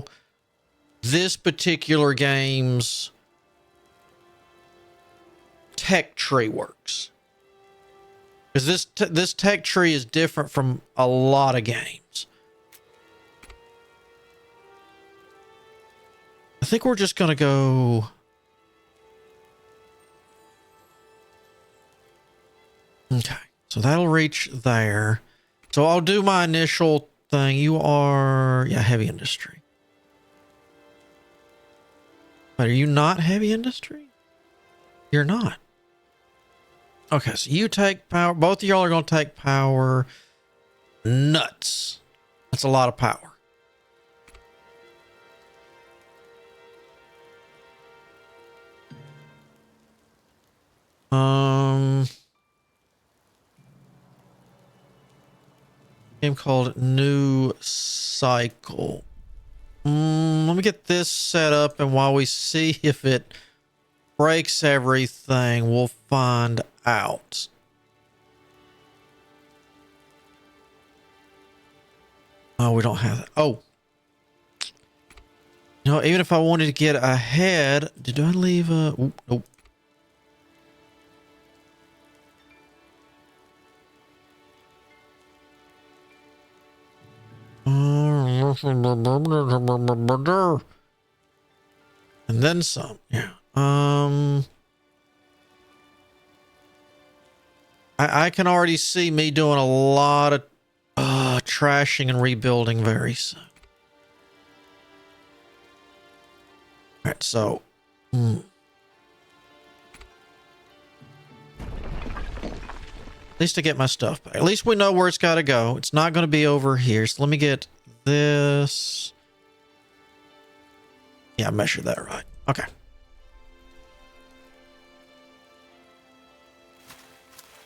how this particular game's tech tree works. Because this tech tree is different from a lot of games. I think we're just going to go... Okay, so that'll reach there. So I'll do my initial thing. You are... Yeah, heavy industry. But are you not heavy industry? You're not. Okay, so you take power. Both of y'all are going to take power. Nuts. That's a lot of power. Game called New Cycle. Let me get this set up, and while we see if it breaks everything, we'll find out. Oh, we don't have that. Oh. You know, even if I wanted to get ahead, did I leave a... Oop, nope. And then some. Yeah. I can already see me doing a lot of trashing and rebuilding very soon. All right, so at least I get my stuff back. At least we know where it's got to go. It's not going to be over here. So let me get this. Yeah, I measured that right. Okay.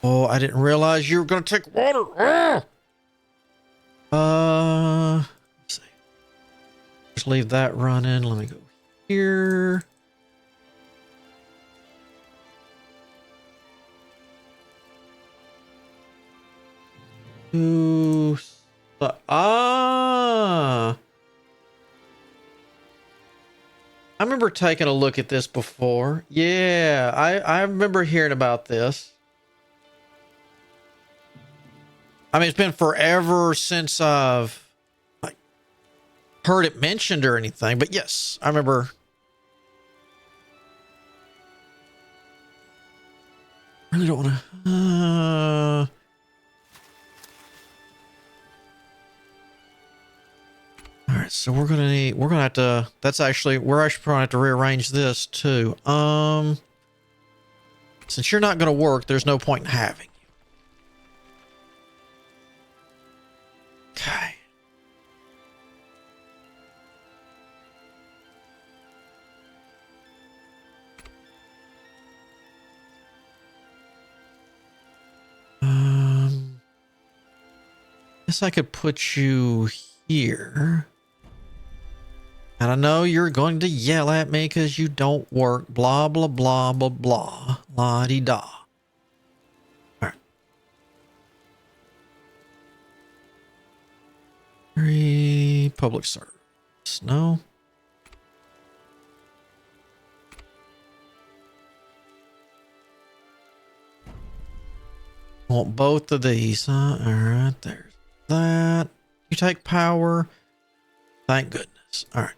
Oh, I didn't realize you were going to take water. Let's see. Just leave that running. Let me go here. Ooh. I remember taking a look at this before. Yeah, I remember hearing about this. I mean, it's been forever since I've like heard it mentioned or anything, but yes, I remember. I really don't want to. All right, so we're gonna have to. We're actually probably have to rearrange this too. Since you're not gonna work, there's no point in having you. Okay. Guess I could put you here. And I know you're going to yell at me because you don't work. Blah, blah, blah, blah, blah. La-di-da. All right. 3 public service. No. Want both of these, huh? All right, there's that. You take power. Thank goodness. All right.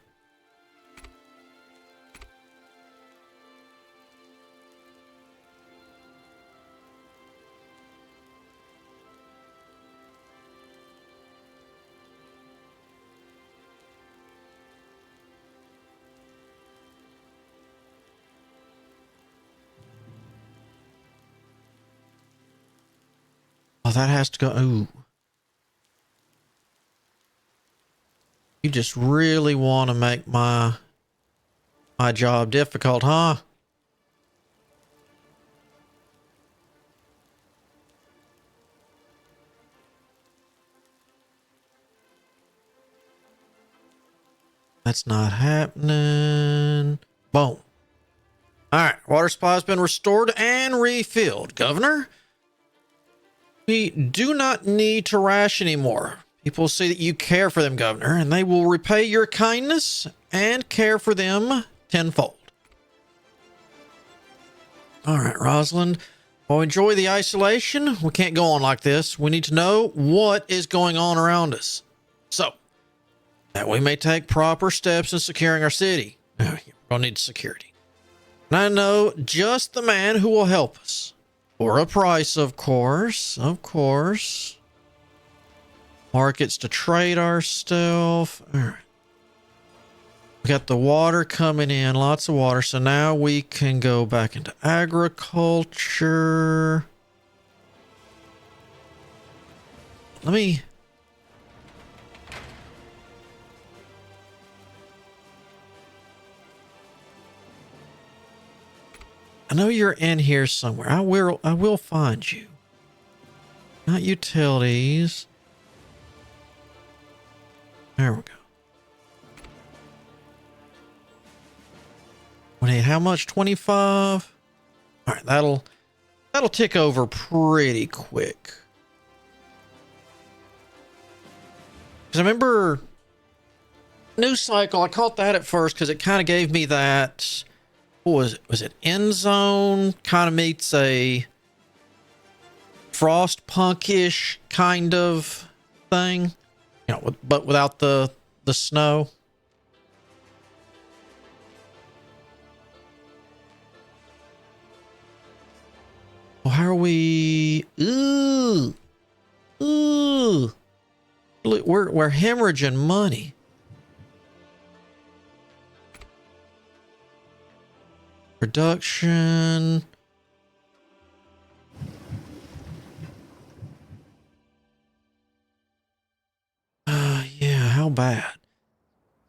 Oh, that has to go. Ooh. You just really want to make my job difficult, huh? That's not happening. Boom. All right. Water supply has been restored and refilled. Governor, we do not need to ration anymore. People will see that you care for them, Governor, and they will repay your kindness and care for them tenfold. All right, Rosalind. Well, enjoy the isolation. We can't go on like this. We need to know what is going on around us, so that we may take proper steps in securing our city. We're going to need security. And I know just the man who will help us. For a price, of course. Of course. Markets to trade our stuff. All right. We got the water coming in. Lots of water. So now we can go back into agriculture. Let me... I know you're in here somewhere. I will find you. Not utilities. There we go. Wait, how much? 25? All right, that'll tick over pretty quick. Because I remember news cycle, I caught that at first because it kind of gave me that, what was it End Zone? Kind of meets a Frostpunk-ish kind of thing. You know, but without the snow. Well, how are we? Ooh. Look, we're hemorrhaging money. Production. Yeah, how bad?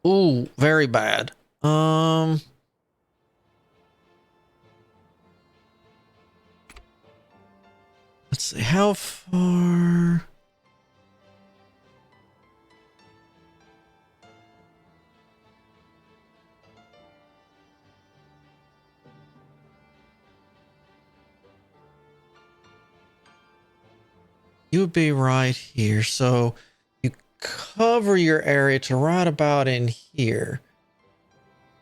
Ooh, very bad. Let's see, how far? You would be right here. So you cover your area to right about in here.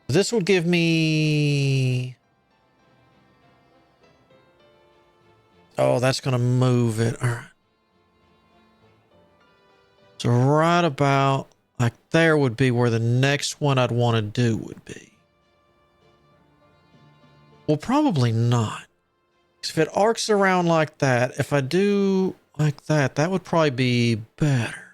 This will give me... Oh, that's going to move it. All right. So right about like there would be where the next one I'd want to do would be. Well, probably not. If it arcs around like that, if I do like that, that would probably be better.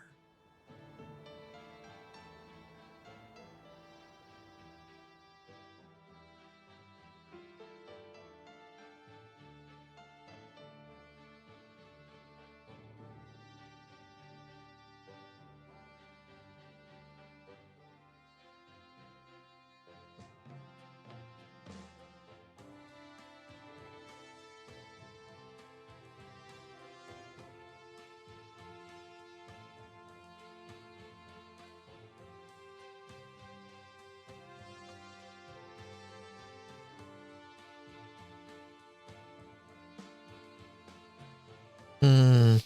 Hmm.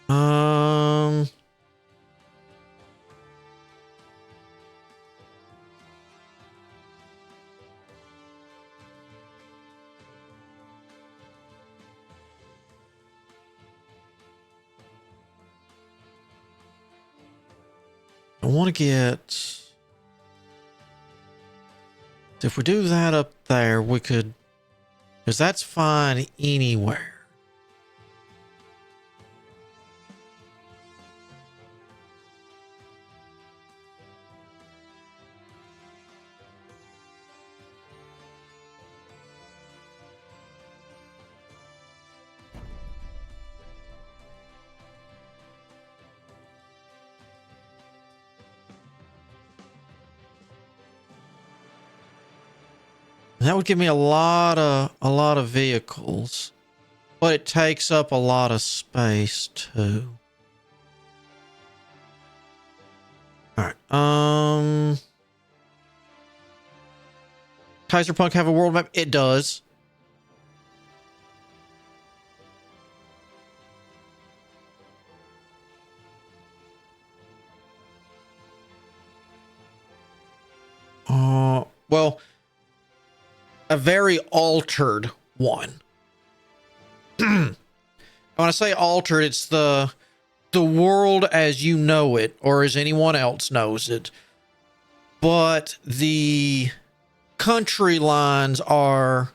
Um. I want to get... If we do that up there, we could... Because that's fine anywhere. That would give me a lot of vehicles, but it takes up a lot of space too. All right. Kaiserpunk have a world map? It does. well, a very altered one. When I say altered, it's the world as you know it, or as anyone else knows it. But the country lines are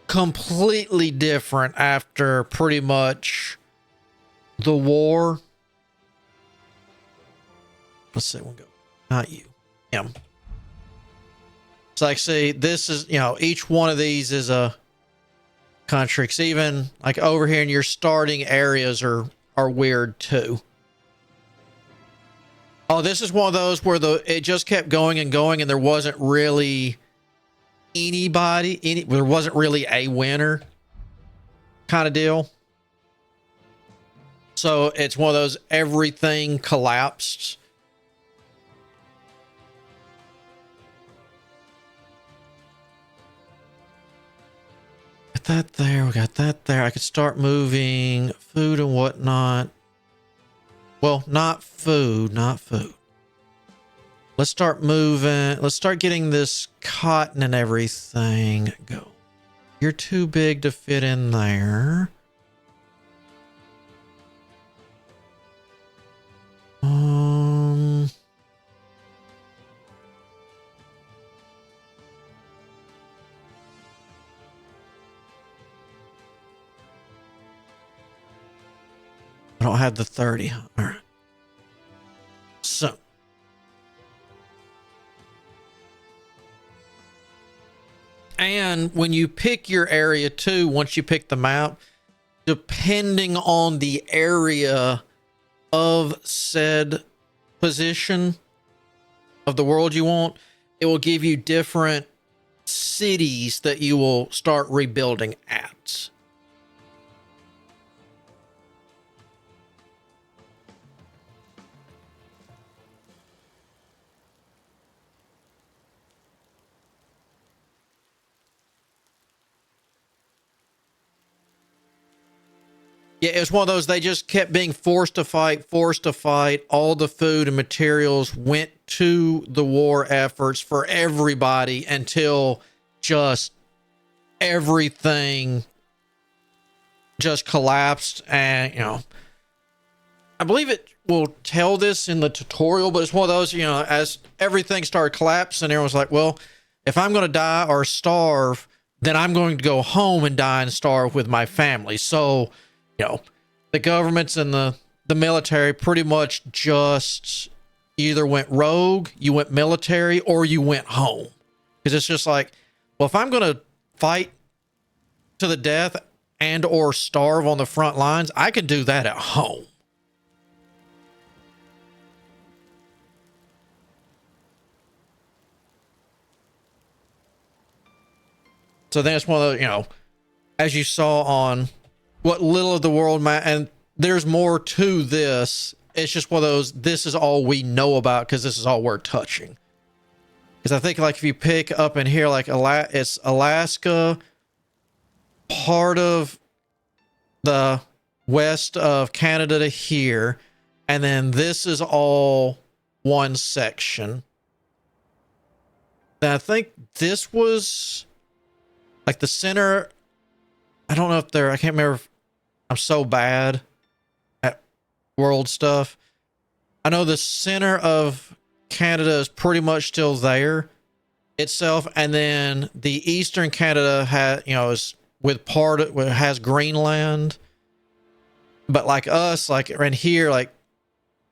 completely different after pretty much the war. Let's see, we'll go. Not you. Him. It's like, see, this is, you know, each one of these is a country. 'Cause even like over here in your starting areas are weird too. Oh, this is one of those where it just kept going and going, and there wasn't really there wasn't really a winner kind of deal. So it's one of those everything collapsed. Got that there. We got that there. I could start moving food and whatnot. Well, not food. Let's start moving. Let's start getting this cotton and everything go. You're too big to fit in there. I don't have the 30. All right. So. And when you pick your area too, once you pick the map, depending on the area of said position of the world you want, it will give you different cities that you will start rebuilding at. Yeah, it was one of those, they just kept being forced to fight. All the food and materials went to the war efforts for everybody until just everything just collapsed. And, you know, I believe it will tell this in the tutorial, but it's one of those, you know, as everything started collapsing, everyone's like, well, if I'm going to die or starve, then I'm going to go home and die and starve with my family. So, you know, the governments and the military pretty much just either went rogue, you went military, or you went home. Because it's just like, well, if I'm going to fight to the death and or starve on the front lines, I can do that at home. So that's one of the, you know, as you saw on what little of the world map, and there's more to this. It's just one of those, this is all we know about because this is all we're touching. Because I think like if you pick up in here, like it's Alaska, part of the west of Canada to here, and then this is all one section. And I think this was like the center. I don't know if I can't remember. I'm so bad at world stuff. I know the center of Canada is pretty much still there itself, and then the eastern Canada is with has Greenland. But like us, like in here, like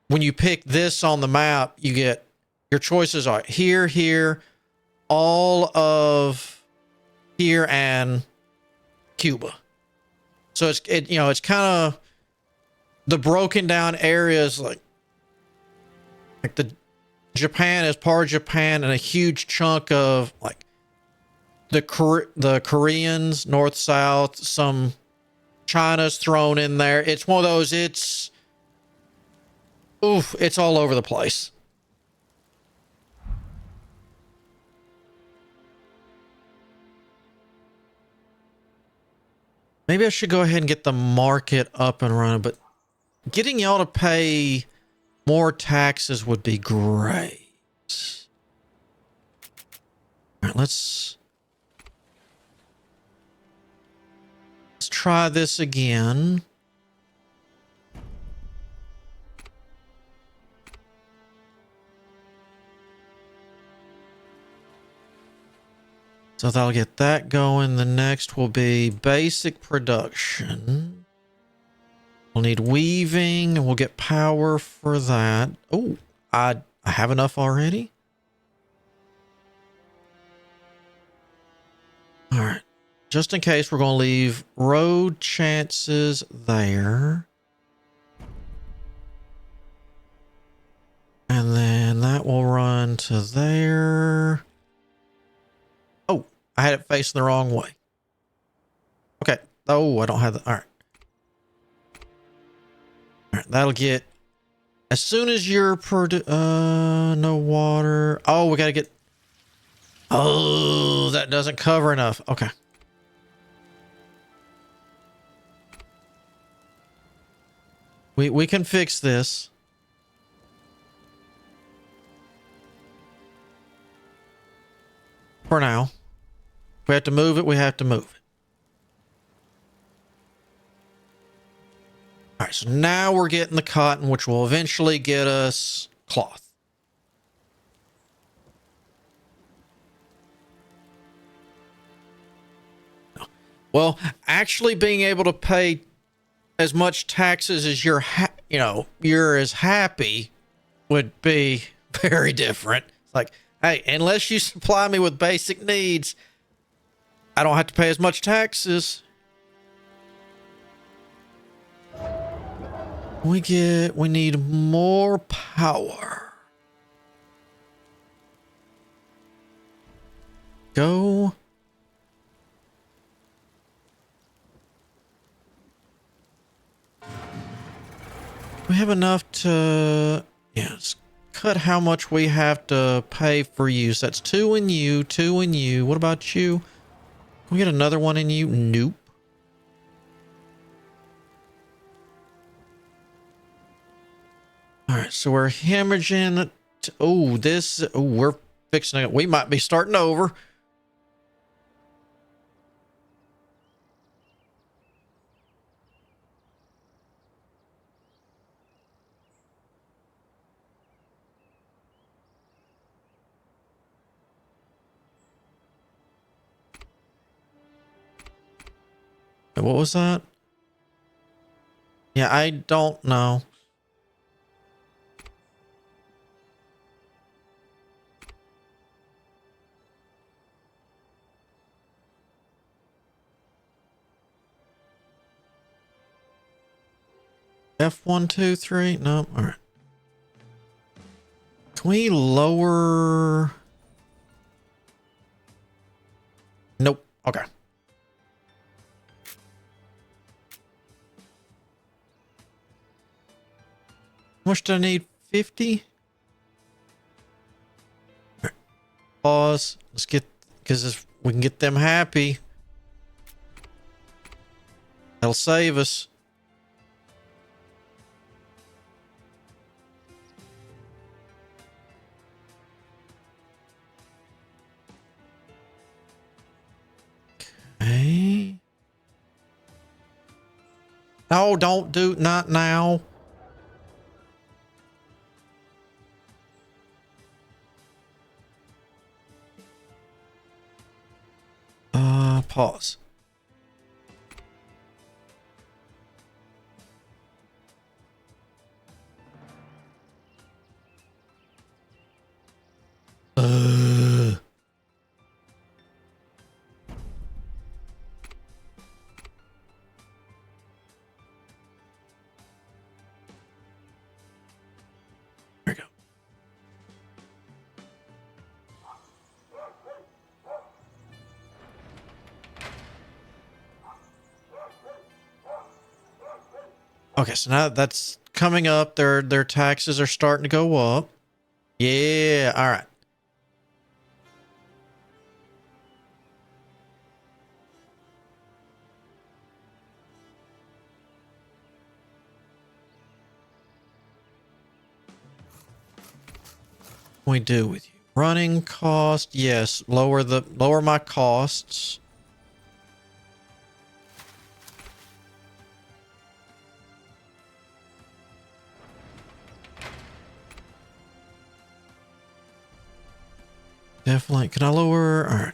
when you pick this on the map, you get your choices are here, all of here, and Cuba. So it's kind of the broken down areas, like the Japan is part of Japan, and a huge chunk of like the Koreans, north, south, some China's thrown in there. It's one of those, it's all over the place. Maybe I should go ahead and get the market up and running, but getting y'all to pay more taxes would be great. All right, let's try this again. So that'll get that going. The next will be basic production. We'll need weaving, and we'll get power for that. Oh, I have enough already. All right. Just in case, we're going to leave road chances there. And then that will run to there. Oh, I had it facing the wrong way. Okay. Oh, I don't have the... All right. All right, that'll get... As soon as you're... no water. Oh, we got to get... Oh, that doesn't cover enough. Okay. We can fix this. For now. If we have to move it, we have to move it. All right, so now we're getting the cotton, which will eventually get us cloth. Well, actually being able to pay as much taxes as you're as happy would be very different. It's like, hey, unless you supply me with basic needs, I don't have to pay as much taxes. We need more power. Go. We have enough to, yes, cut how much we have to pay for use. That's 2 in you, 2 in you. What about you? Can we get another one in you? Nope. All right, so we're hemorrhaging. We're fixing it. We might be starting over. What was that? Yeah, I don't know. F1, 2, 3. No. All right. Can we lower? Nope. Okay. How much do I need? 50? Right. Pause. Let's get, because if we can get them happy, that'll save us. Okay. No, don't do, not now. Pause. There we go. Okay, so now that's coming up. Their taxes are starting to go up. Yeah, all right. What do we do with you? Running cost, yes. Lower my costs. Definitely. Can I lower? All right.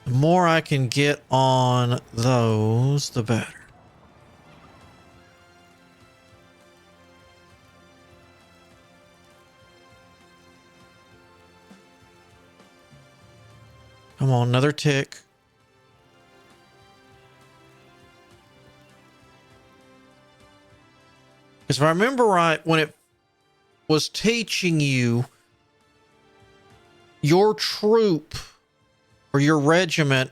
The more I can get on those, the better. Come on, another tick. Because if I remember right, when it was teaching you, your troop or your regiment,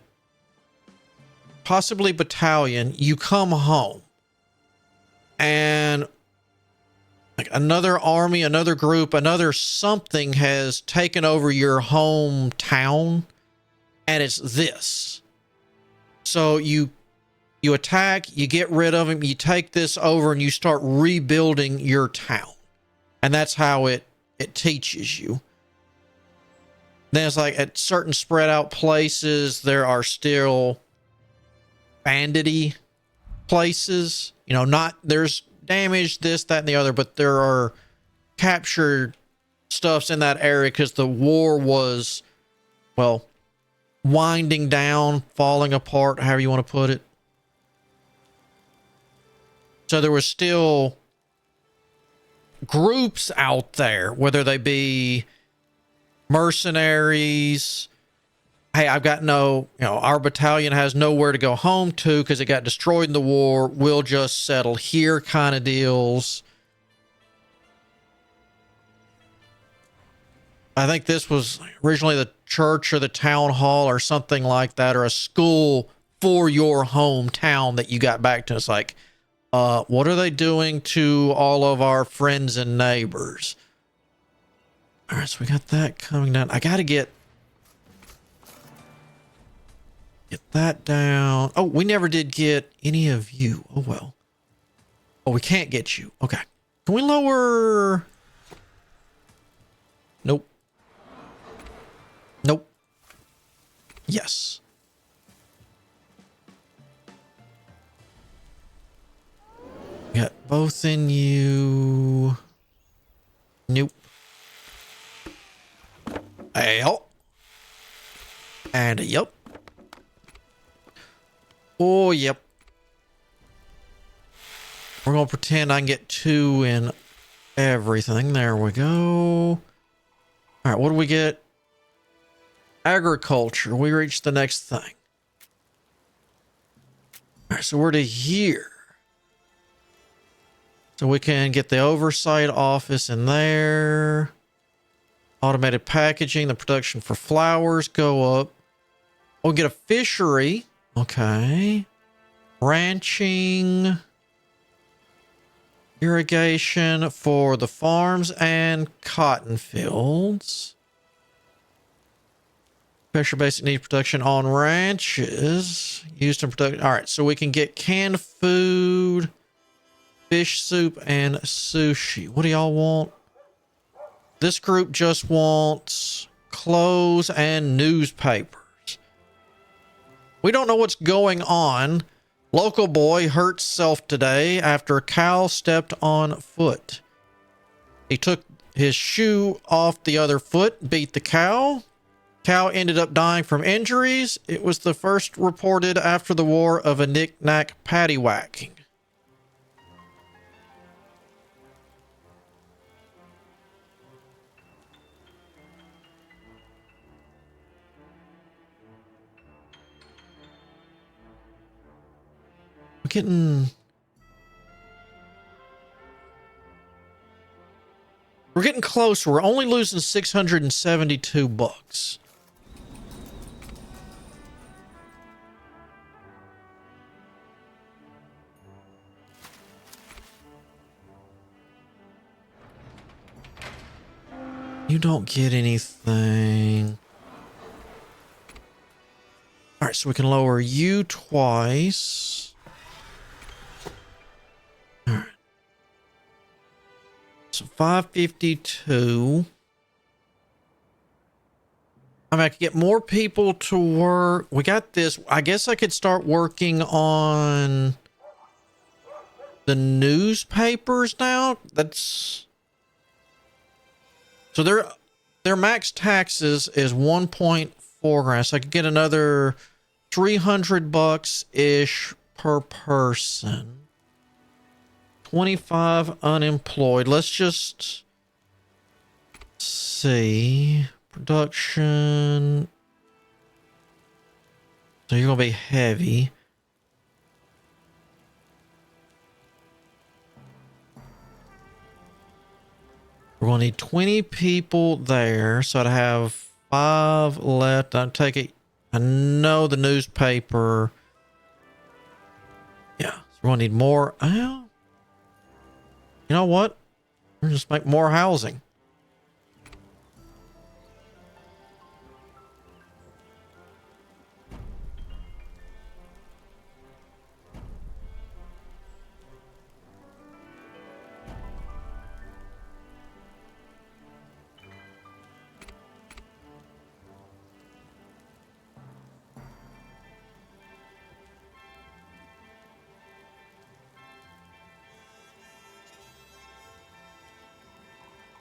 possibly battalion, you come home and like another army, another group, another something has taken over your hometown, and it's this. So you attack, you get rid of them, you take this over, and you start rebuilding your town. And that's how it teaches you. Then it's like at certain spread out places, there are still bandity places. You know, not there's damage, this, that, and the other, but there are captured stuffs in that area because the war was, well, winding down, falling apart, however you want to put it. So there was still groups out there, whether they be mercenaries. Hey, I've got our battalion has nowhere to go home to because it got destroyed in the war. We'll just settle here kind of deals. I think this was originally the church or the town hall or something like that, or a school for your hometown that you got back to. It's like, what are they doing to all of our friends and neighbors? All right, so we got that coming down. I got to get that down. Oh, we never did get any of you. Oh, well. Oh, we can't get you. Okay. Can we lower? Nope. Nope. Yes. Got both in you. Nope. Yep. And yep. Oh, yep. We're going to pretend I can get 2 in everything. There we go. All right, what do we get? Agriculture. We reached the next thing. All right, so we're to here. So we can get the oversight office in there. Automated packaging, the production for flowers go up. We'll get a fishery. Okay. Ranching. Irrigation for the farms and cotton fields. Special basic need production on ranches. Used in production. All right, so we can get canned food, fish soup, and sushi. What do y'all want? This group just wants clothes and newspapers. We don't know what's going on. Local boy hurt self today after a cow stepped on foot. He took his shoe off the other foot, beat the cow. Cow ended up dying from injuries. It was the first reported after the war of a knick-knack paddywhacking. We're getting close. We're only losing 672 bucks. You don't get anything. All right, so we can lower you twice. All right. 552. I mean, I could get more people to work. We got this. I guess I could start working on the newspapers now. That's so their max taxes is 1.4 grand. So I could get another $300 ish per person. 25 unemployed. Let's just see. Production. So you're going to be heavy. We're going to need 20 people there. So I'd have 5 left. I'll take it. I know the newspaper. Yeah. So we're going to need more. Well, you know what? We'll just make more housing.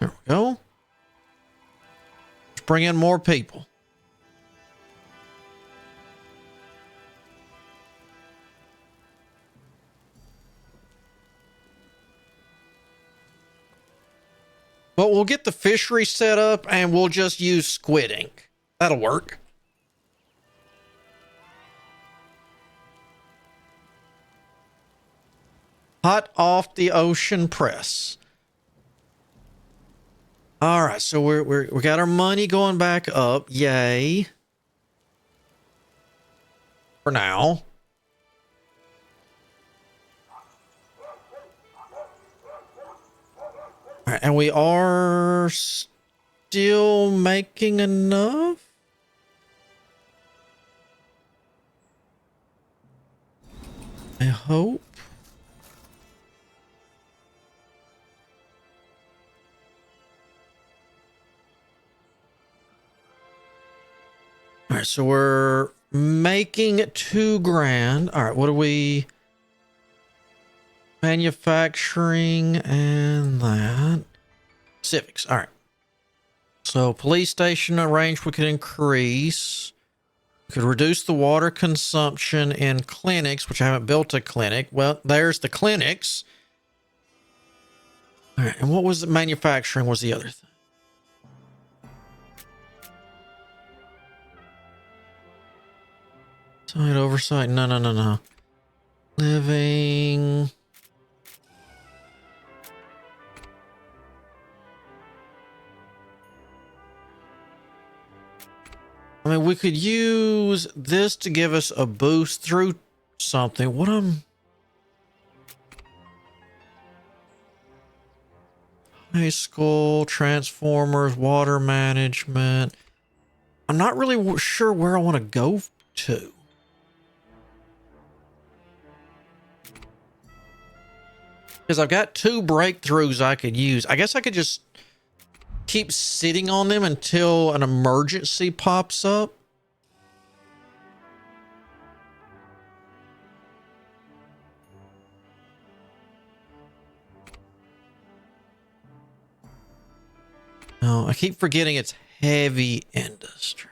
There we go. Let's bring in more people. But we'll get the fishery set up and we'll just use squid ink. That'll work. Hot off the ocean press. All right, so we got our money going back up. Yay. For now. All right, and we are still making enough. I hope. All right, so we're making $2 grand. All right, what are we? Manufacturing and that. Civics. All right. So police station range we could increase. We could reduce the water consumption in clinics, which I haven't built a clinic. Well, there's the clinics. All right, and what was the manufacturing was the other thing? Site oversight. No. Living. I mean, we could use this to give us a boost through something. What high school, transformers, water management. I'm not really sure where I want to go to. Because I've got 2 breakthroughs I could use. I guess I could just keep sitting on them until an emergency pops up. No, I keep forgetting it's heavy industry.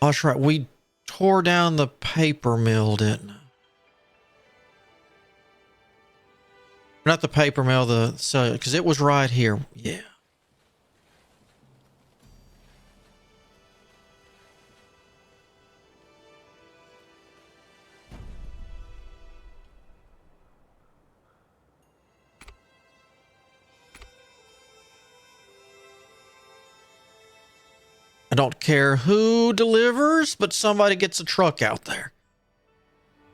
Oh, that's right. We tore down the paper mill, didn't we? Not the paper mill, the cellular, because it was right here. Yeah. I don't care who delivers, but somebody gets a truck out there.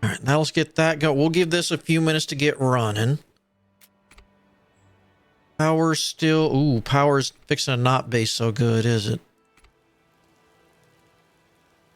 All right, now let's get that going. We'll give this a few minutes to get running. Power's still... Ooh, power's fixing to not be so good, is it?